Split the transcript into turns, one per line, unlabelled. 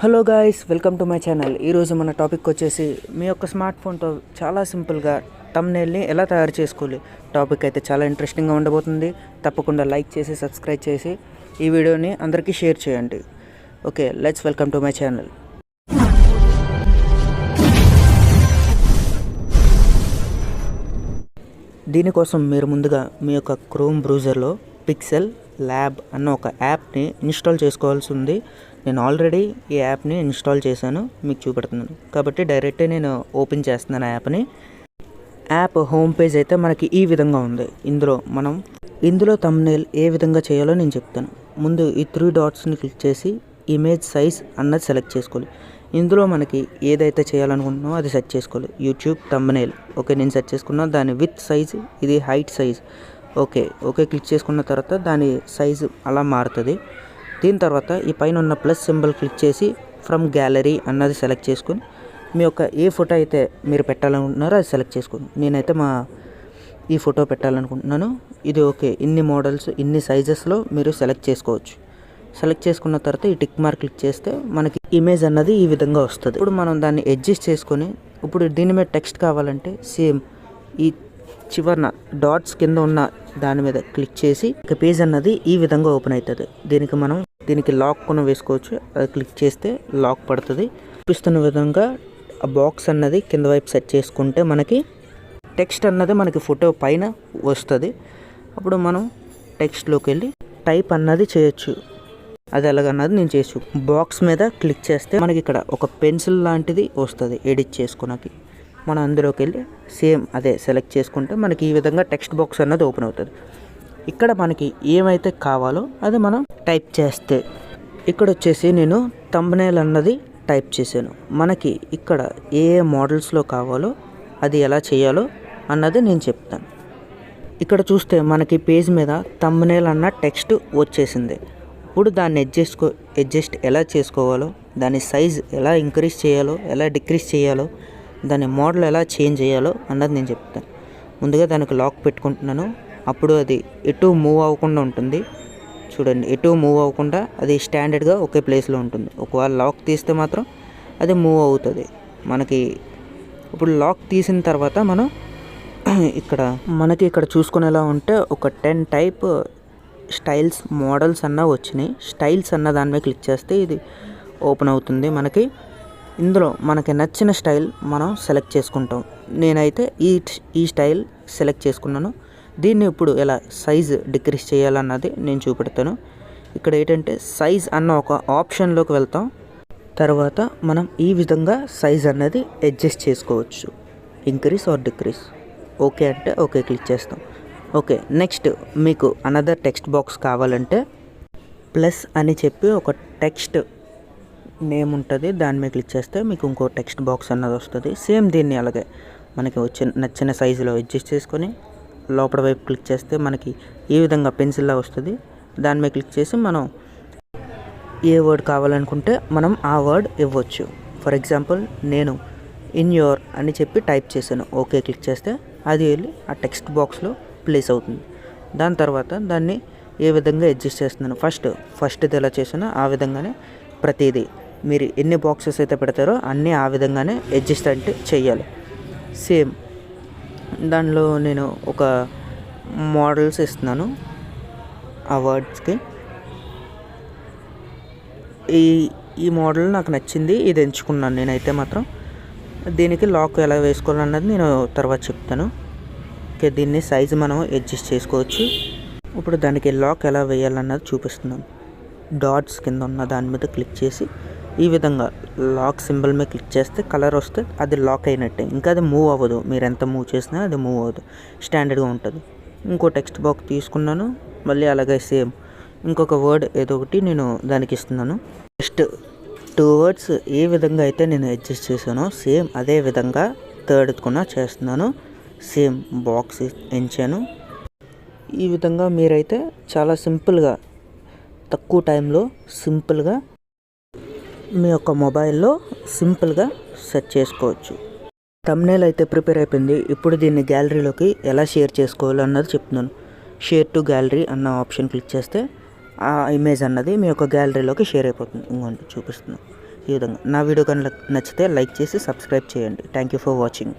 Hello guys, welcome to my channel. ఈరోజు మన topic వచ్చేసి మీ యొక్క స్మార్ట్ ఫోన్తో చాలా సింపుల్గా థంబ్నెయిల్ని ఎలా తయారు చేసుకోవాలి. టాపిక్ అయితే చాలా ఇంట్రెస్టింగ్గా ఉండబోతుంది. తప్పకుండా లైక్ చేసి సబ్స్క్రైబ్ చేసి ఈ వీడియోని అందరికీ షేర్ చేయండి. Okay, let's welcome to my channel. దీనికోసం మీరు ముందుగా మీ యొక్క క్రోమ్ బ్రౌజర్లో పిక్సెల్ ల్యాబ్ అన్న ఒక యాప్ని ఇన్స్టాల్ చేసుకోవాల్సి ఉంది. నేను ఆల్రెడీ ఈ యాప్ని ఇన్స్టాల్ చేశాను, మీకు చూపెడుతున్నాను కాబట్టి డైరెక్ట్ నేను ఓపెన్ చేస్తున్నాను యాప్ని. యాప్ హోమ్ పేజ్ అయితే మనకి ఈ విధంగా ఉంది. ఇందులో థంబ్నెయిల్ ఏ విధంగా చేయాలో నేను చెప్తాను. ముందు ఈ 3 డాట్స్ని క్లిక్ చేసి ఇమేజ్ సైజ్ అన్నది సెలెక్ట్ చేసుకోవాలి. ఇందులో మనకి ఏదైతే చేయాలనుకుంటున్నామో అది సెట్ చేసుకోవాలి. యూట్యూబ్ థంబ్నెయిల్ ఓకే, నేను సెట్ చేసుకున్నా. దాని విత్ సైజ్, ఇది హైట్ సైజ్. ఓకే క్లిక్ చేసుకున్న తర్వాత దాని సైజు అలా మారుతుంది. దీని తర్వాత ఈ పైన ఉన్న ప్లస్ సింబల్ క్లిక్ చేసి ఫ్రమ్ గ్యాలరీ అన్నది సెలెక్ట్ చేసుకొని మీ యొక్క ఏ ఫోటో అయితే మీరు పెట్టాలనుకుంటున్నారో అది సెలెక్ట్ చేసుకోండి. నేనైతే ఈ ఫోటో పెట్టాలనుకుంటున్నాను. ఇది ఓకే, ఇన్ని మోడల్స్ ఇన్ని సైజెస్లో మీరు సెలెక్ట్ చేసుకోవచ్చు. సెలెక్ట్ చేసుకున్న తర్వాత ఈ టిక్ మార్క్ క్లిక్ చేస్తే మనకి ఇమేజ్ అన్నది ఈ విధంగా వస్తుంది. ఇప్పుడు మనం దాన్ని అడ్జస్ట్ చేసుకొని ఇప్పుడు దీని మీద టెక్స్ట్ కావాలంటే సేమ్ ఈ చివరన డాట్స్ కింద ఉన్న దాని మీద క్లిక్ చేసి ఒక పేజ్ అన్నది ఈ విధంగా ఓపెన్ అవుతుంది. దీనికి లాక్ కూడా వేసుకోవచ్చు. అది క్లిక్ చేస్తే లాక్ పడుతుంది. చూపిస్తున్న విధంగా ఆ బాక్స్ అన్నది కింద వైపు సెట్ చేసుకుంటే మనకి టెక్స్ట్ అన్నది మనకి ఫోటో పైన వస్తుంది. అప్పుడు మనం టెక్స్ట్లోకి వెళ్ళి టైప్ అన్నది చేయొచ్చు. అది ఎలాగన్నది నేను చేయొచ్చు. బాక్స్ మీద క్లిక్ చేస్తే మనకి ఇక్కడ ఒక పెన్సిల్ లాంటిది వస్తుంది ఎడిట్ చేసుకోవడానికి. మనం అందులోకి వెళ్ళి సేమ్ అదే సెలెక్ట్ చేసుకుంటే మనకి ఈ విధంగా టెక్స్ట్ బాక్స్ అన్నది ఓపెన్ అవుతుంది. ఇక్కడ మనకి ఏమైతే కావాలో అది మనం టైప్ చేస్తే ఇక్కడ వచ్చేసి నేను థంబ్నెయిల్ అన్నది టైప్ చేశాను. మనకి ఇక్కడ ఏ మోడల్స్లో కావాలో అది ఎలా చేయాలో అన్నది నేను చెప్తాను. ఇక్కడ చూస్తే మనకి పేజ్ మీద థంబ్నెయిల్ అన్న టెక్స్ట్ వచ్చేసింది. ఇప్పుడు దాన్ని అడ్జస్ట్ ఎలా చేసుకోవాలో, దాని సైజ్ ఎలా ఇంక్రీజ్ చేయాలో, ఎలా డిక్రీజ్ చేయాలో, దాని మోడల్ ఎలా చేంజ్ చేయాలో అన్నది నేను చెప్తాను. ముందుగా దానికి లాక్ పెట్టుకుంటున్నాను. అప్పుడు అది ఎటు మూవ్ అవ్వకుండా ఉంటుంది. చూడండి, ఎటు మూవ్ అవ్వకుండా అది స్టాండర్డ్గా ఒకే ప్లేస్లో ఉంటుంది. ఒకవేళ లాక్ తీస్తే మాత్రం అది మూవ్ అవుతుంది. మనకి ఇప్పుడు లాక్ తీసిన తర్వాత మనకి ఇక్కడ చూసుకునేలా ఉంటే ఒక 10 టైప్ స్టైల్స్ మోడల్స్ అన్న వచ్చినాయి. స్టైల్స్ అన్న దాని మీద క్లిక్ చేస్తే ఇది ఓపెన్ అవుతుంది. ఇందులో మనకి నచ్చిన స్టైల్ మనం సెలెక్ట్ చేసుకుంటాం. నేనైతే ఈ స్టైల్ సెలెక్ట్ చేసుకున్నాను. దీన్ని ఇప్పుడు ఎలా సైజ్ డిక్రీజ్ చేయాలన్నది నేను చూపెడతాను. ఇక్కడ ఏంటంటే సైజ్ అన్న ఒక ఆప్షన్లోకి వెళ్తాం. తర్వాత మనం ఈ విధంగా సైజ్ అన్నది అడ్జస్ట్ చేసుకోవచ్చు, ఇంక్రీజ్ ఆర్ డిక్రీజ్. ఓకే అంటే ఓకే క్లిక్ చేస్తాం. ఓకే, నెక్స్ట్ మీకు అనదర్ టెక్స్ట్ బాక్స్ కావాలంటే ప్లస్ అని చెప్పి ఒక టెక్స్ట్ నేమ్ ఉంటుంది. దాని మీద క్లిక్ చేస్తే మీకు ఇంకో టెక్స్ట్ బాక్స్ అన్నది వస్తుంది. సేమ్ దీన్ని అలాగే మనకి నచ్చిన సైజులో అడ్జస్ట్ చేసుకొని లోపల వైపు క్లిక్ చేస్తే మనకి ఈ విధంగా పెన్సిల్లా వస్తుంది. దాని మీద క్లిక్ చేసి మనం ఏ వర్డ్ కావాలనుకుంటే మనం ఆ వర్డ్ ఇవ్వచ్చు. ఫర్ ఎగ్జాంపుల్ నేను ఇన్ యోర్ అని చెప్పి టైప్ చేశాను. ఓకే క్లిక్ చేస్తే అది వెళ్ళి ఆ టెక్స్ట్ బాక్స్లో ప్లేస్ అవుతుంది. దాని తర్వాత దాన్ని ఏ విధంగా అడ్జస్ట్ చేస్తున్నాను, ఫస్ట్ ఇది ఎలా చేసానో ఆ విధంగానే ప్రతిదీ మీరు ఎన్ని బాక్సెస్ అయితే పెడతారో అన్నీ ఆ విధంగానే అడ్జస్ట్ అంటే చెయ్యాలి. సేమ్ దానిలో నేను ఒక మోడల్స్ ఇస్తున్నాను ఆ వర్డ్స్కి. ఈ మోడల్ నాకు నచ్చింది, ఇది ఎంచుకున్నాను నేనైతే మాత్రం. దీనికి లాక్ ఎలా వేసుకోవాలన్నది నేను తర్వాత చెప్తాను. ఓకే, దీన్ని సైజు మనం అడ్జస్ట్ చేసుకోవచ్చు. ఇప్పుడు దానికి లాక్ ఎలా వేయాలన్నది చూపిస్తున్నాను. డాట్స్ కింద ఉన్న దాని మీద క్లిక్ చేసి ఈ విధంగా లాక్ సింబల్ మీద క్లిక్ చేస్తే కలర్ వస్తే అది లాక్ అయినట్టే. ఇంకా అది మూవ్ అవ్వదు. మీరు ఎంత మూవ్ చేసినా అది మూవ్ అవ్వదు, స్టాండర్డ్గా ఉంటుంది. ఇంకో టెక్స్ట్ బాక్స్ తీసుకున్నాను. మళ్ళీ అలాగే సేమ్ ఇంకొక వర్డ్ ఏదో ఒకటి నేను దానికి ఇస్తున్నాను. జస్ట్ 2 వర్డ్స్ ఏ విధంగా అయితే నేను అడ్జస్ట్ చేశానో సేమ్ అదే విధంగా థర్డ్ కూడా చేస్తున్నాను. సేమ్ బాక్స్ ఎంచాను. ఈ విధంగా మీరైతే చాలా సింపుల్గా తక్కువ టైంలో సింపుల్గా మీ యొక్క మొబైల్లో సింపుల్గా సెట్ చేసుకోవచ్చు. థంబ్నెయిల్ అయితే ప్రిపేర్ అయిపోయింది. ఇప్పుడు దీన్ని గ్యాలరీలోకి ఎలా షేర్ చేసుకోవాలో అన్నది చెప్తున్నాను. షేర్ టు గ్యాలరీ అన్న ఆప్షన్ క్లిక్ చేస్తే ఆ ఇమేజ్ అన్నది మీ యొక్క గ్యాలరీలోకి షేర్ అయిపోతుంది. ఇంకోండి చూపిస్తున్నాను ఈ విధంగా. నా వీడియో కనుక నచ్చితే లైక్ చేసి సబ్స్క్రైబ్ చేయండి. Thank you for watching.